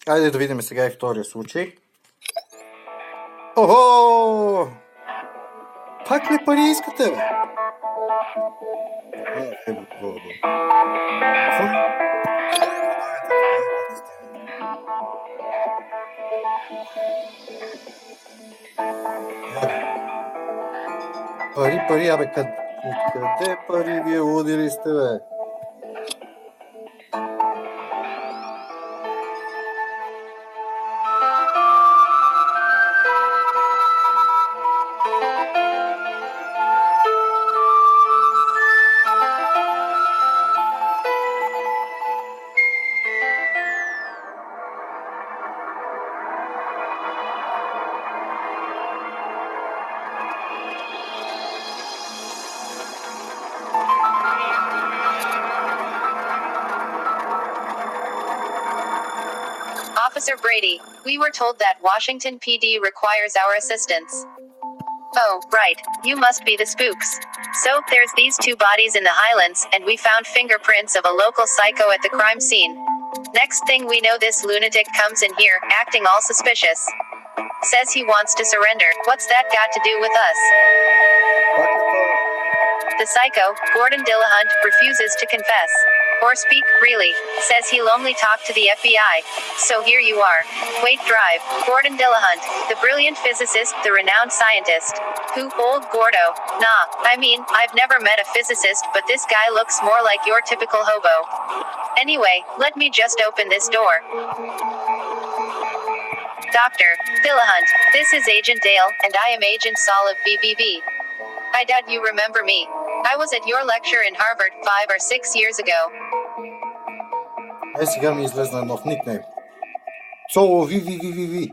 Айде да видим сега и втория случай. Охо! Пак ли пари искате, бе? Какво? Пари, абе, откъде пари? Вие луди ли сте, бе? Officer Brady, we were told that Washington PD requires our assistance. Oh, right. You must be the spooks. So, there's these two bodies in the Highlands, and we found fingerprints of a local psycho at the crime scene. Next thing we know, this lunatic comes in here, acting all suspicious. Says he wants to surrender. What's that got to do with us? The psycho, Gordon Dillahunt, refuses to confess. Or speak, really. Says he'll only talk to the FBI. So here you are. Wait, drive. Gordon Dillahunt, the brilliant physicist, the renowned scientist. Who? Old Gordo. Nah, I mean, I've never met a physicist, but this guy looks more like your typical hobo. Anyway, let me just open this door. Dr. Dillahunt, this is Agent Dale, and I am Agent Saul of BBB. I doubt you remember me. I was at your lecture in Harvard 5 or 6 years ago. Сега ми излезна нов никнейм. Соло Ви.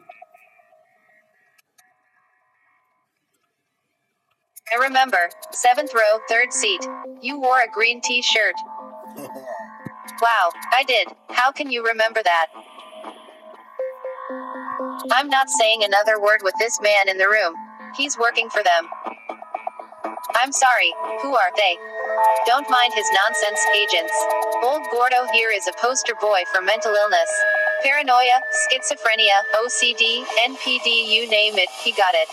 I remember. 7th row, 3rd seat. You wore a green t-shirt. Wow, I did. How can you remember that? I'm not saying another word with this man in the room. He's working for them. I'm sorry, who are they? Don't mind his nonsense, agents. Old Gordo here is a poster boy for mental illness. Paranoia, schizophrenia, OCD, NPD, you name it, he got it.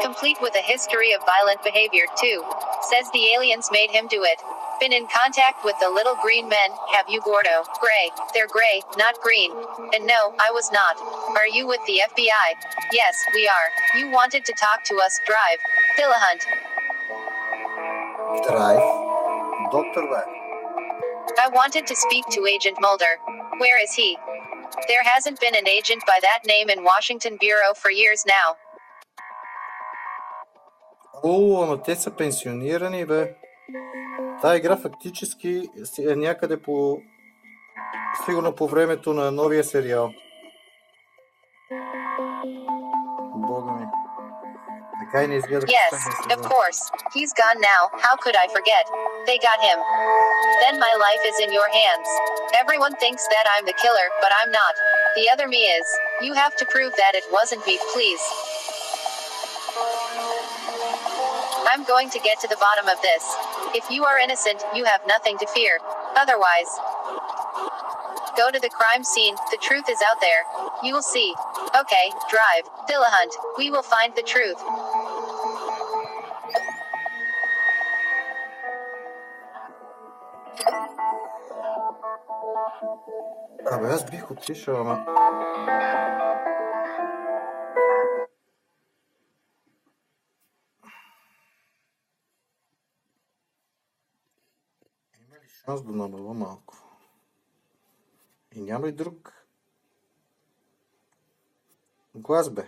Complete with a history of violent behavior, too. Says the aliens made him do it. Been in contact with the little green men, have you, Gordo? Gray. They're gray, not green. And no, I was not. Are you with the FBI? Yes, we are. You wanted to talk to us, drive. Dillahunt. Drive. Доктор, бе. I wanted to speak to Agent Mulder. Where is he? There hasn't been an agent by that name in Washington Bureau for years now. О, ама те са пенсионирани, бе. Тая игра фактически е някъде по... Сигурно по времето на новия сериал. Бога ми. Така и не изгледа. Yes, of course. He's gone now, how could I forget? They got him. Then my life is in your hands. Everyone thinks that I'm the killer, but I'm not. The other me is. You have to prove that it wasn't me, please. I'm going to get to the bottom of this. If you are innocent, you have nothing to fear. Otherwise, go to the crime scene, the truth is out there. You will see. Okay, drive. Dillahunt, we will find the truth. Абе, аз бих отишъл, ама... Има ли шанс да намаля малко? И няма ли друг глас, бе?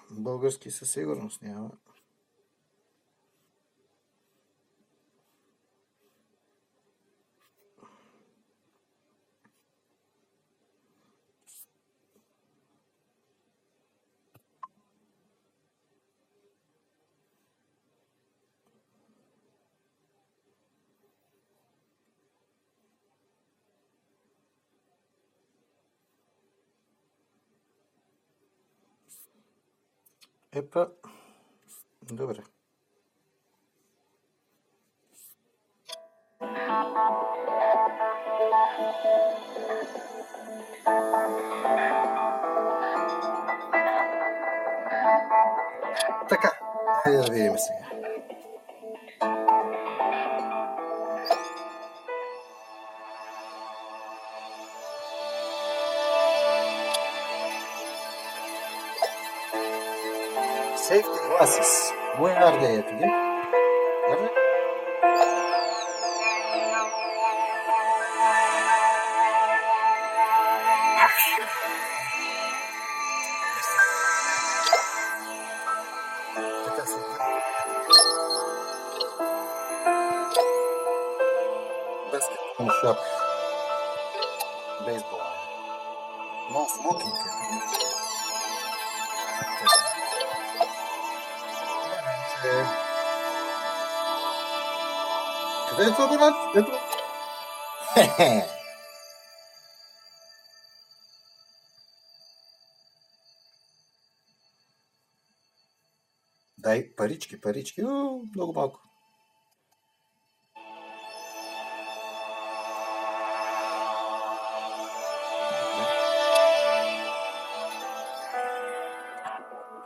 Български със сигурност няма. Добре. Така, хайде да видим сега. Safety glasses. Where are they at again? Are they? Така се Basketball shop. Бейсбол. No smoking. Къде е това, брат? Ето. Дай парички. Много малко.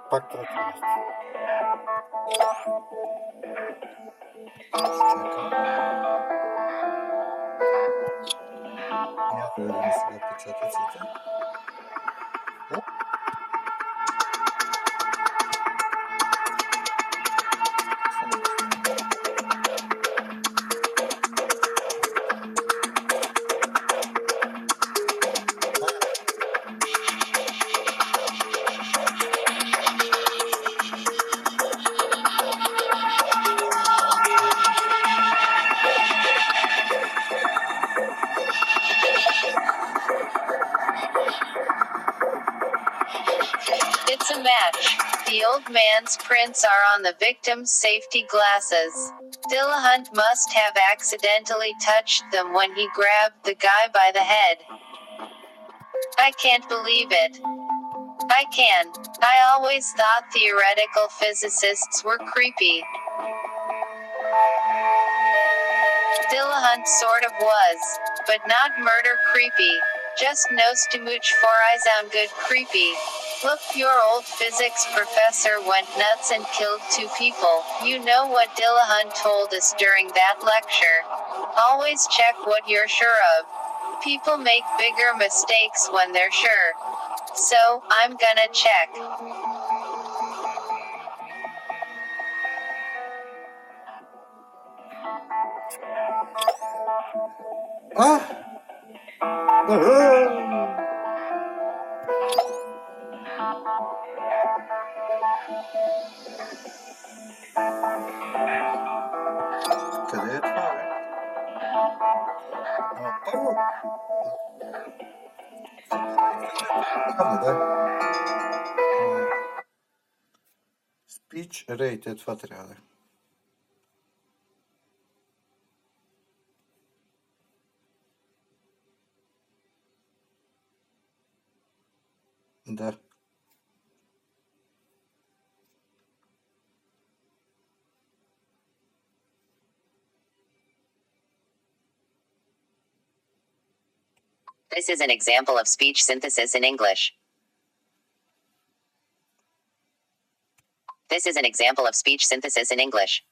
Пак трето място. Чакам. Някъде да ми сега печатъците. It's a match. The old man's prints are on the victim's safety glasses. Dillahunt must have accidentally touched them when he grabbed the guy by the head. I can't believe it. I can. I always thought theoretical physicists were creepy. Dillahunt sort of was, but not murder creepy. Just nose to mooch for eyes on good creepy. Look, your old physics professor went nuts and killed 2 people. You know what Dillahunt told us during that lecture. Always check what you're sure of. People make bigger mistakes when they're sure. So, I'm gonna check. Къде е това, бе? Първо. Да. Speech rate, това трябва да е. Да. This is an example of speech synthesis in English. This is an example of speech synthesis in English.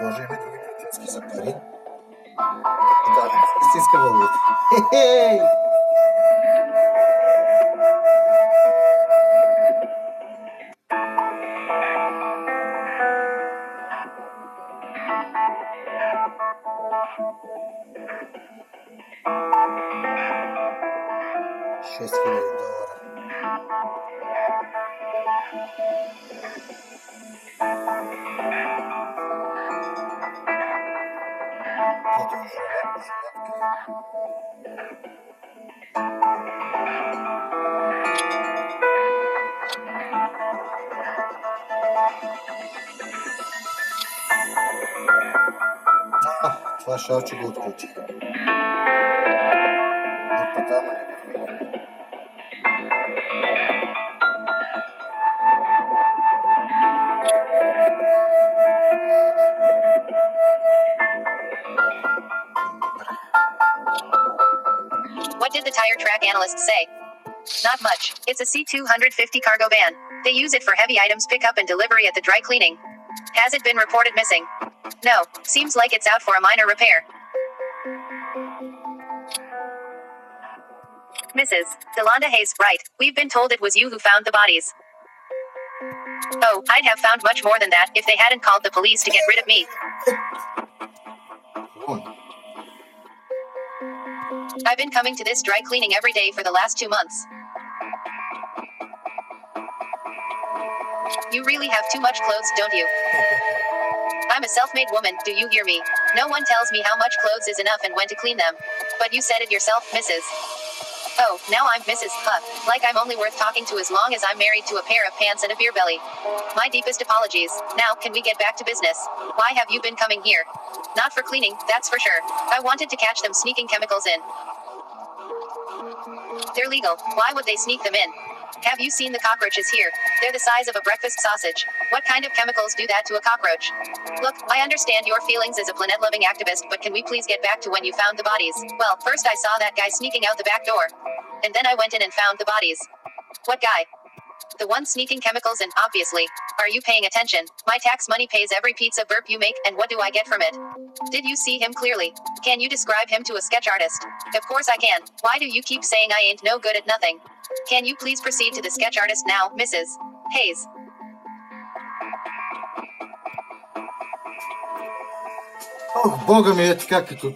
Може има други приказки за пари. Да, истинска валута. Хе-хей! $6,000. Това шалче го отключих. Нападаване. What did the tire track analyst say? Not much. It's a C250 cargo van. They use it for heavy items pickup and delivery at the dry cleaning. Has it been reported missing? No. Seems like it's out for a minor repair. Mrs. Delonda Hayes, right. We've been told it was you who found the bodies. Oh, I'd have found much more than that if they hadn't called the police to get rid of me. I've been coming to this dry cleaning every day for the last 2 months. You really have too much clothes, don't you? I'm a self-made woman, do you hear me? No one tells me how much clothes is enough and when to clean them. But you said it yourself, Mrs. Oh, now I'm Mrs. Huh. Like I'm only worth talking to as long as I'm married to a pair of pants and a beer belly. My deepest apologies. Now, can we get back to business? Why have you been coming here? Not for cleaning, that's for sure. I wanted to catch them sneaking chemicals in. They're legal. Why would they sneak them in? Have you seen the cockroaches here? They're the size of a breakfast sausage. What kind of chemicals do that to a cockroach? Look, I understand your feelings as a planet-loving activist, but can we please get back to when you found the bodies? Well, first I saw that guy sneaking out the back door. And then I went in and found the bodies. What guy? The one sneaking chemicals in, obviously. Are you paying attention? My tax money pays every pizza burp you make, and what do I get from it? Did you see him clearly? Can you describe him to a sketch artist? Of course I can. Why do you keep saying I ain't no good at nothing? Can you please proceed to the sketch artist now, Mrs. Hayes? Ох, Бога ми е така като...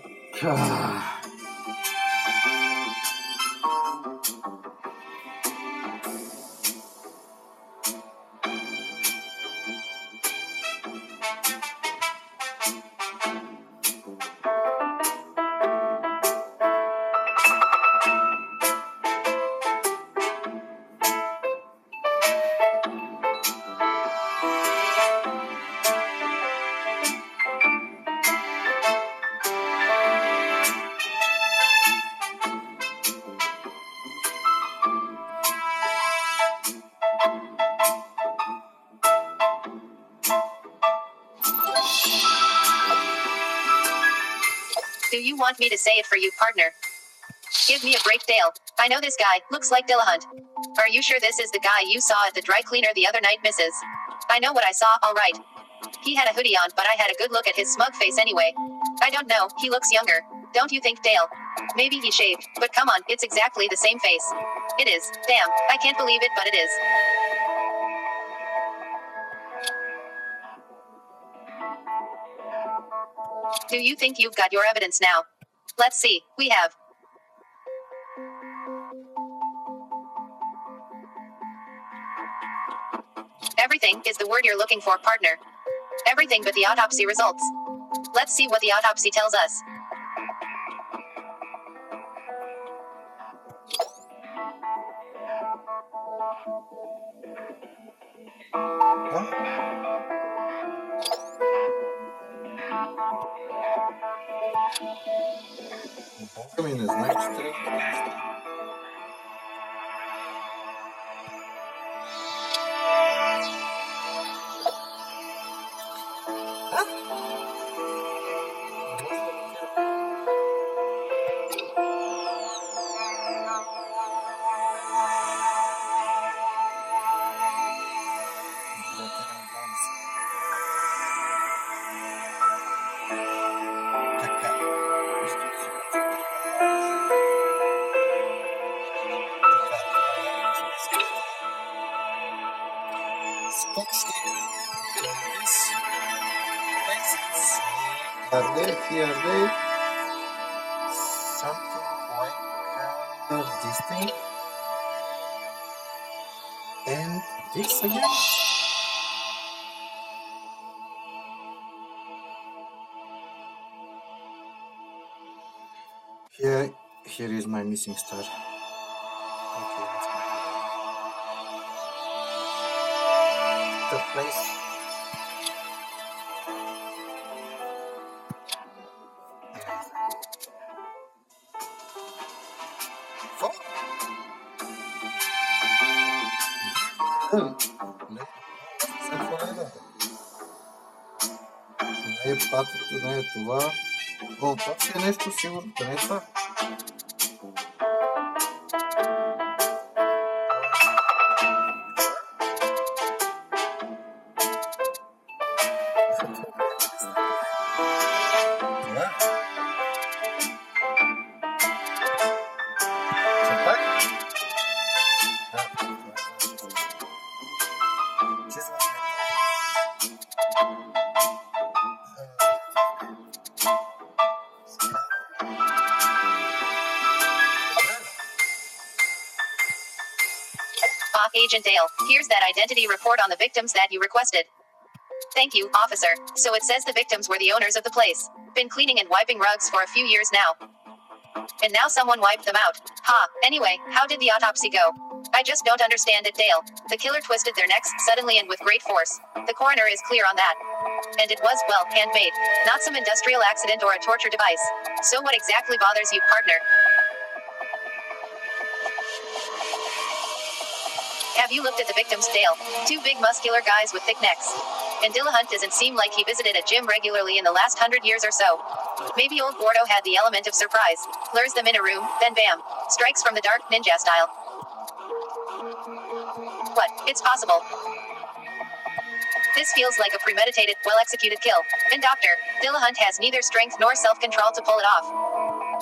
Do you want me to say it for you, partner? Give me a break, Dale. I know this guy, looks like Dillahunt. Are you sure this is the guy you saw at the dry cleaner the other night, Mrs.? I know what I saw, alright. He had a hoodie on, but I had a good look at his smug face anyway. I don't know, he looks younger. Don't you think, Dale? Maybe he shaved, but come on, it's exactly the same face. It is. Damn, I can't believe it, but it is. Do you think you've got your evidence now? Let's see, we have. Everything is the word you're looking for, partner. Everything but the autopsy results. Let's see what the autopsy tells us. Бога ми, не знам, че трябва. Here they something like this thing and this again. here is my missing star. Okay, let's continue. Third place. Four. Не е патото, не е това. О, това си е нещо сигурно, да не е това. Agent Dale, here's that identity report on the victims that you requested. Thank you, officer. So it says the victims were the owners of the place. Been cleaning and wiping rugs for a few years now. And now someone wiped them out. Ha, anyway, how did the autopsy go? I just don't understand it, Dale. The killer twisted their necks suddenly and with great force. The coroner is clear on that. And it was, well, handmade. Not some industrial accident or a torture device. So what exactly bothers you, partner? Have you looked at the victims, Dale? Two big muscular guys with thick necks. And Dillahunt doesn't seem like he visited a gym regularly in the last 100 years or so. Maybe old Gordo had the element of surprise, lures them in a room, then bam, strikes from the dark, ninja style. What? It's possible. This feels like a premeditated, well-executed kill. And Dillahunt has neither strength nor self-control to pull it off.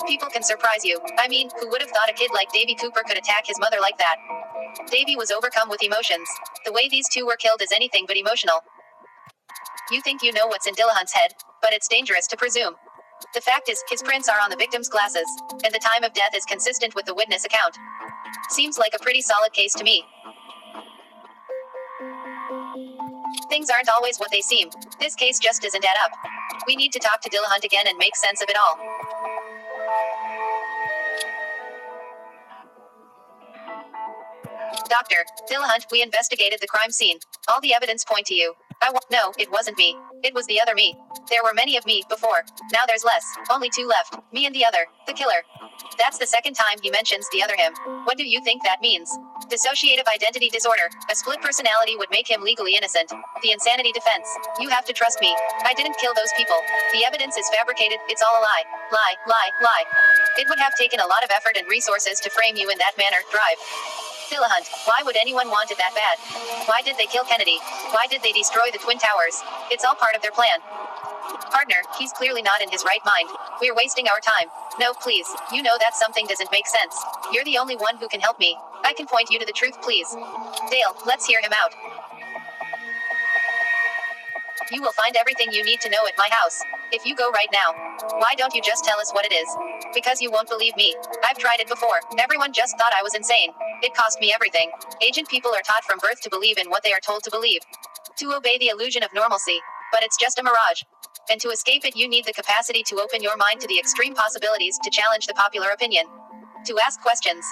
People can surprise you. I mean, who would have thought a kid like Davy Cooper could attack his mother like that? Davy was overcome with emotions. The way these two were killed is anything but emotional. You think you know what's in Dillahunt's head, but it's dangerous to presume. The fact is, his prints are on the victim's glasses, and the time of death is consistent with the witness account. Seems like a pretty solid case to me. Things aren't always what they seem. This case just doesn't add up. We need to talk to Dillahunt again and make sense of it all. Dillahunt, we investigated the crime scene. All the evidence point to you. No, it wasn't me. It was the other me. There were many of me before. Now there's less. Only two left. Me and the other. The killer. That's the second time he mentions the other him. What do you think that means? Dissociative identity disorder. A split personality would make him legally innocent. The insanity defense. You have to trust me. I didn't kill those people. The evidence is fabricated. It's all a lie. Lie, lie, lie. It would have taken a lot of effort and resources to frame you in that manner. Drive. Dillahunt, why would anyone want it that bad? Why did they kill Kennedy? Why did they destroy the Twin Towers? It's all part of their plan. Partner, he's clearly not in his right mind. We're wasting our time. No, please. You know that something doesn't make sense. You're the only one who can help me. I can point you to the truth, please. Dale, let's hear him out. You will find everything you need to know at my house. If you go right now, why don't you just tell us what it is? Because you won't believe me. I've tried it before. Everyone just thought I was insane. It cost me everything. Agent people are taught from birth to believe in what they are told to believe. To obey the illusion of normalcy. But it's just a mirage. And to escape it, you need the capacity to open your mind to the extreme possibilities, to challenge the popular opinion. To ask questions.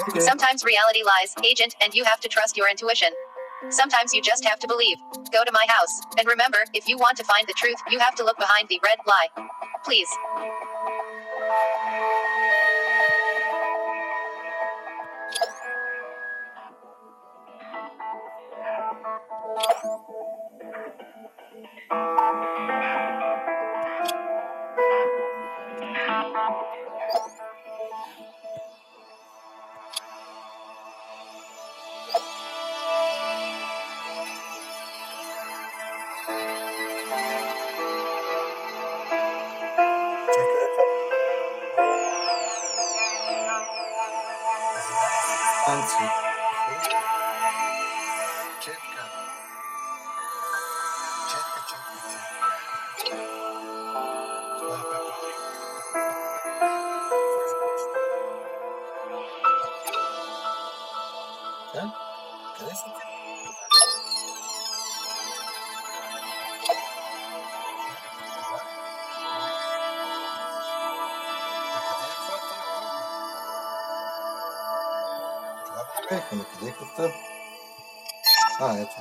Okay. Sometimes reality lies, Agent, and you have to trust your intuition. Sometimes you just have to believe. Go to my house. And remember, if you want to find the truth, you have to look behind the red lie. Please. Ехме, къде е кръвта? Ето.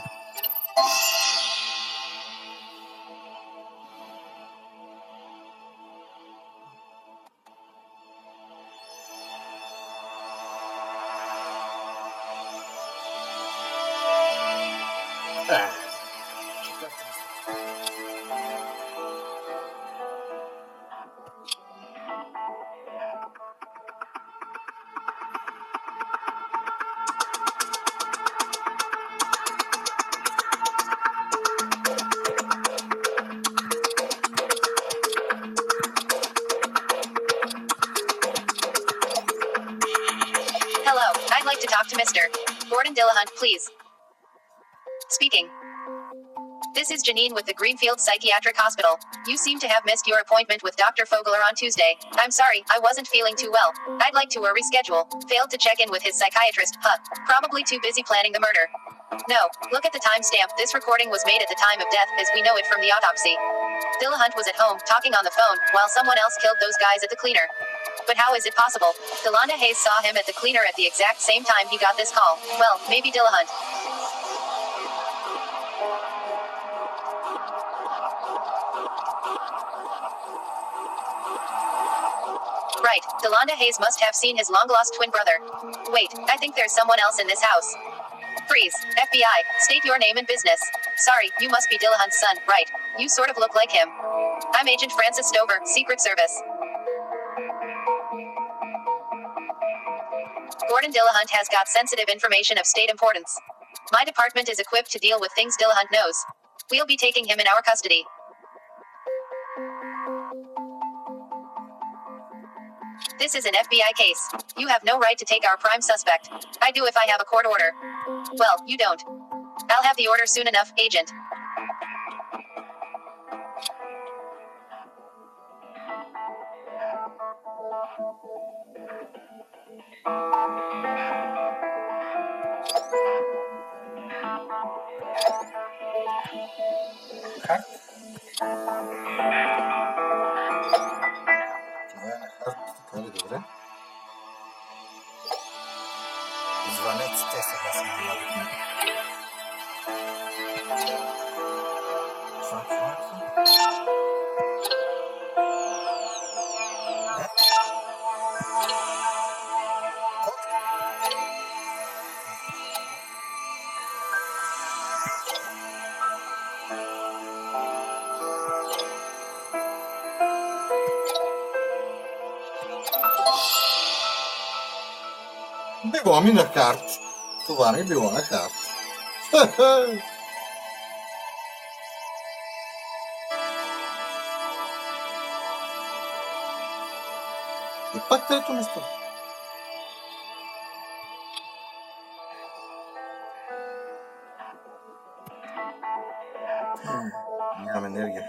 Hello, I'd like to talk to Mr. Gordon Dillahunt, please. Speaking. This is Janine with the Greenfield Psychiatric Hospital. You seem to have missed your appointment with Dr. Fogler on Tuesday. I'm sorry, I wasn't feeling too well. I'd like to reschedule. Failed to check in with his psychiatrist, Probably too busy planning the murder. No, look at the timestamp. This recording was made at the time of death, as we know it from the autopsy. Dillahunt was at home, talking on the phone, while someone else killed those guys at the cleaner. But how is it possible? Delonda Hayes saw him at the cleaner at the exact same time he got this call. Well, maybe Dillahunt. Right, Delonda Hayes must have seen his long-lost twin brother. Wait, I think there's someone else in this house. Freeze. FBI, state your name and business. Sorry, you must be Dillahunt's son, right? You sort of look like him. I'm Agent Francis Stover, Secret Service. Gordon Dillahunt has got sensitive information of state importance. My department is equipped to deal with things Dillahunt knows. We'll be taking him in our custody. This is an FBI case. You have no right to take our prime suspect. I do if I have a court order. Well, you don't. I'll have the order soon enough, Agent. Харт. Това е на Харт, така ли? Добре. Звънеците сега се налагат. Било ми на Харт. Това ми било на Харт. И пак трето место. Нямам енергия.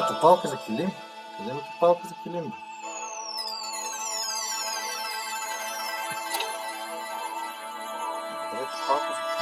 Топалка за килим? Къде има топалка за килим? Добре, топалка за килим.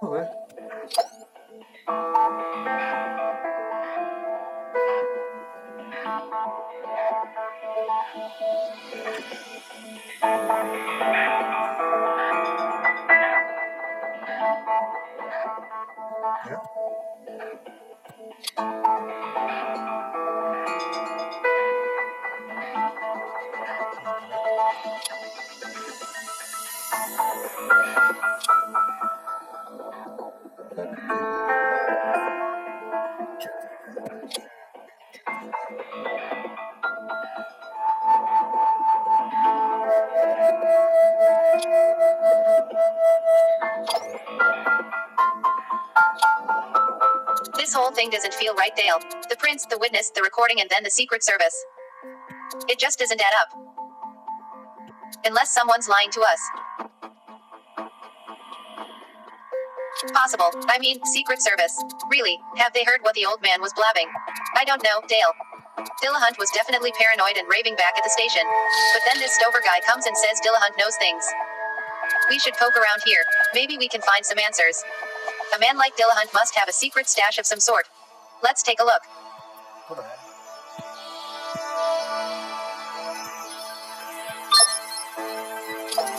Vabbè. This whole thing doesn't feel right, Dale. The prince, the witness, the recording, and then the Secret Service. It just doesn't add up. Unless someone's lying to us. Possible. I mean, Secret Service. Really, have they heard what the old man was blabbing? I don't know, Dale. Dillahunt was definitely paranoid and raving back at the station. But then this Stover guy comes and says Dillahunt knows things. We should poke around here. Maybe we can find some answers. A man like Dillahunt must have a secret stash of some sort. Let's take a look.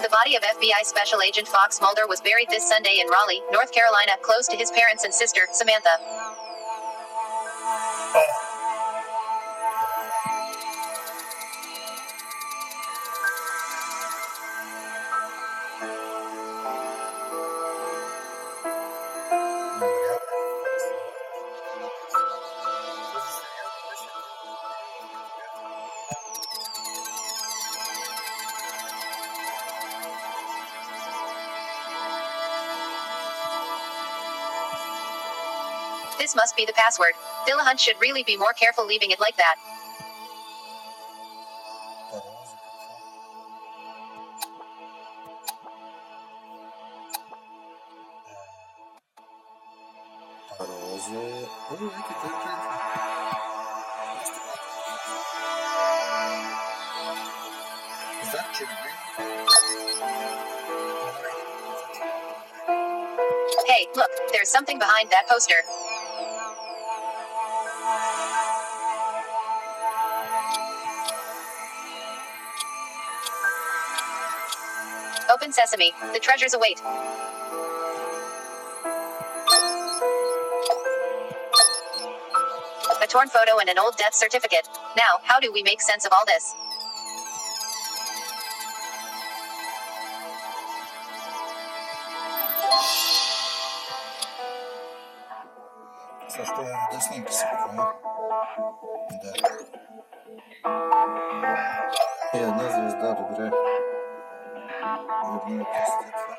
The body of FBI Special Agent Fox Mulder was buried this Sunday in Raleigh, North Carolina, close to his parents and sister, Samantha. This must be the password. Dillahunt should really be more careful leaving it like that. Hey, look, there's something behind that poster. Open sesame, the treasures await. A torn photo and an old death certificate. Now, how do we make sense of all this? Защо да снимки сигурно? Да. Една звезда, добре. Верно след това.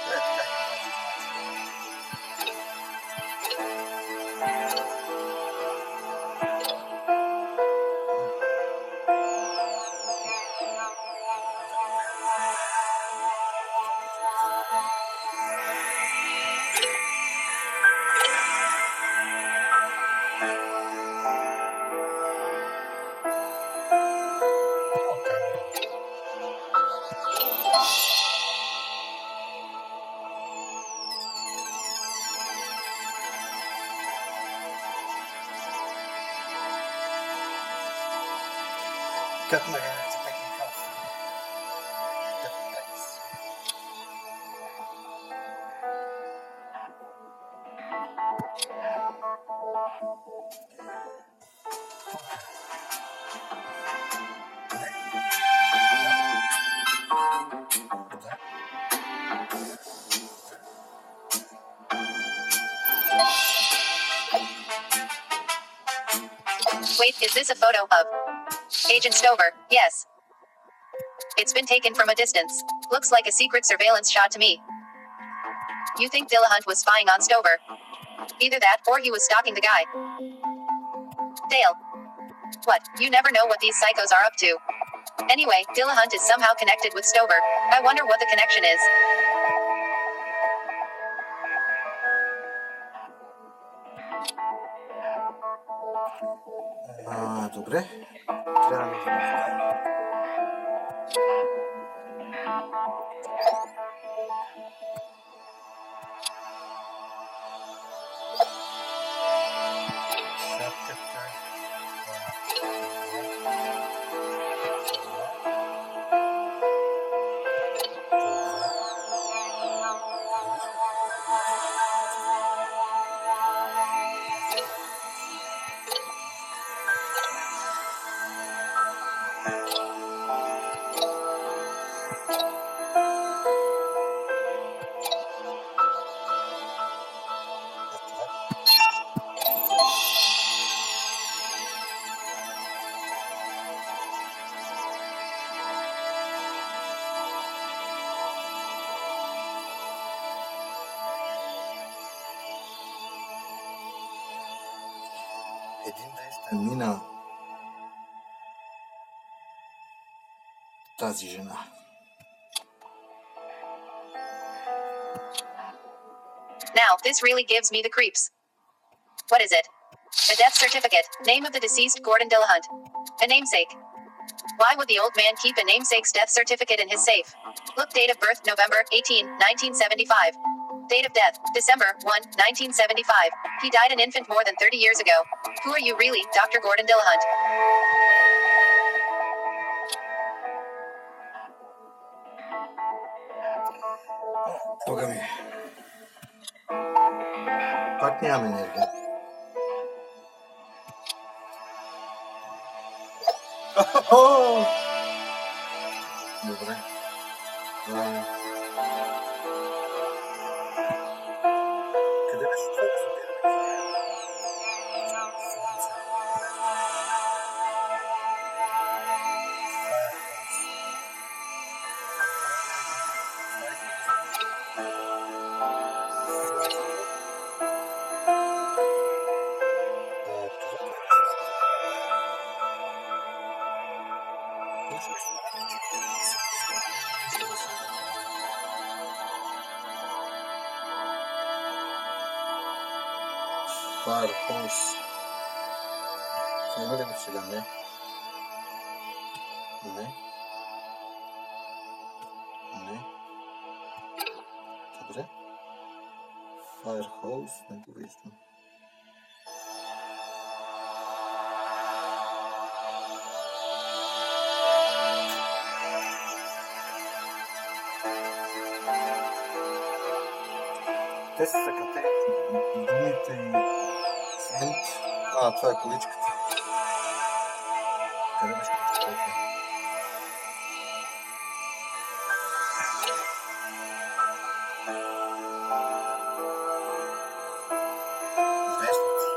Така Cut my hands back in half. The face. Wait, is this a photo of Agent Stover? Yes. It's been taken from a distance. Looks like a secret surveillance shot to me. You think Dillahunt was spying on Stover? Either that, or he was stalking the guy. Dale. What? You never know what these psychos are up to. Anyway, Dillahunt is somehow connected with Stover. I wonder what the connection is. Добре. Трябва да видим. Шапката. Един ден ще мина тази жена. Now, this really gives me the creeps. What is it? A death certificate. Name of the deceased Gordon Dillahunt. A namesake. Why would the old man keep a namesake's death certificate in his safe? Look, date of birth November 18, 1975. Date of death December 1, 1975. He died an infant more than 30 years ago. Who are you really, Dr. Gordon Dillahunt? Бога ми. Пак нямам енергия. Добре. Къде беше това разбиране? Firehouse. Има ли го сега? Не. Не. Не. Добре. Firehouse. Не го виждам. Те са съкратени думите и сент. Това е количката. Къде беше количката? Вестници.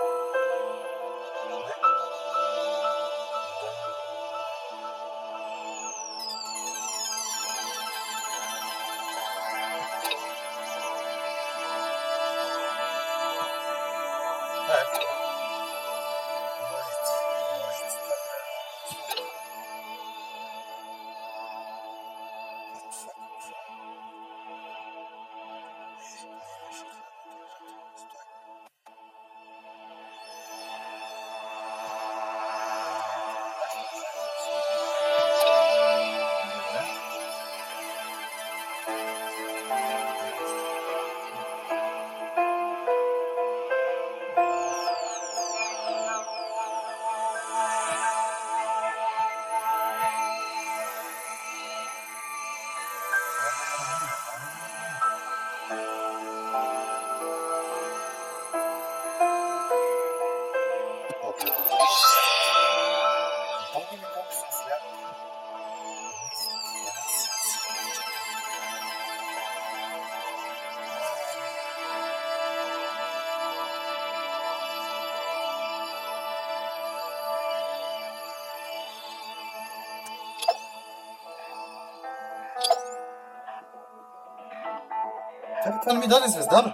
Това не ми даде звезда, бе.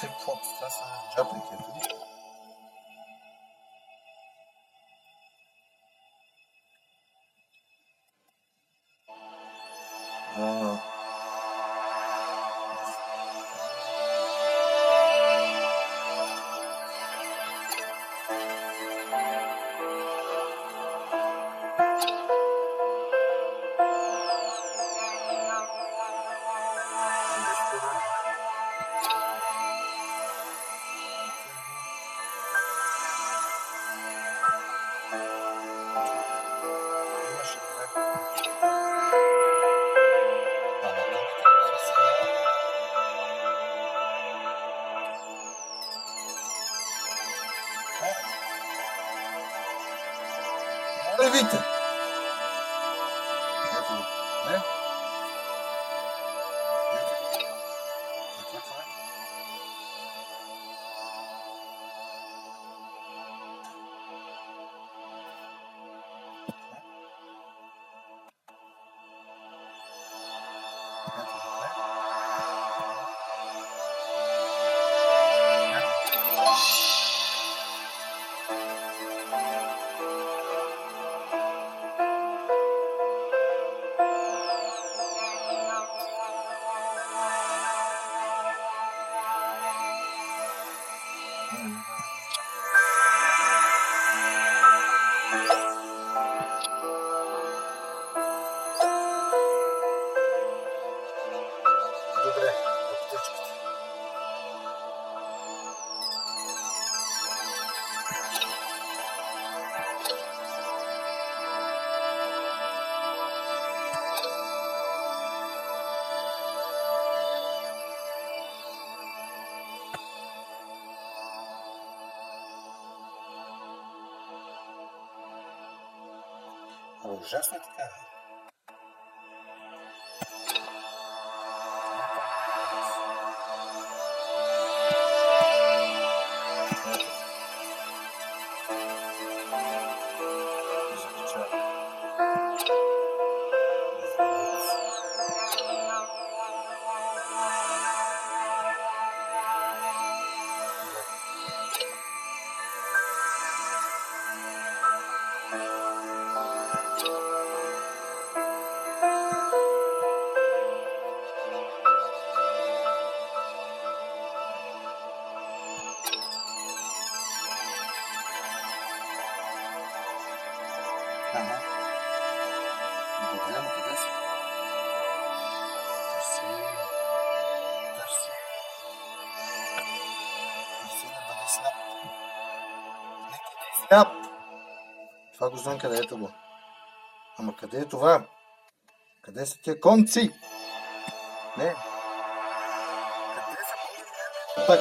Хип-хоп, това са джаприките. Левите! Ето го. Не? Ето. Това е. Добре, аптечката. Ужасно е така. Ага. Добре, но къде си? Търси. Търси. Търси, не бъди сляп. Не бъди сляп. Това го знам къде ето го. Ама къде е това? Къде са тия конци? Не. Къде са конци? Так.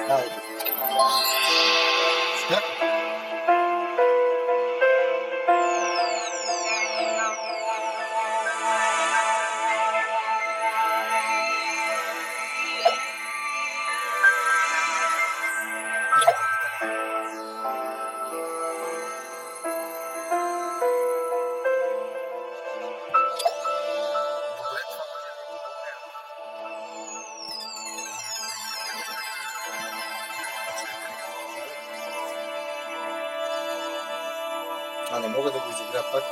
Айде. Сняг. А не мога да го изигра пак.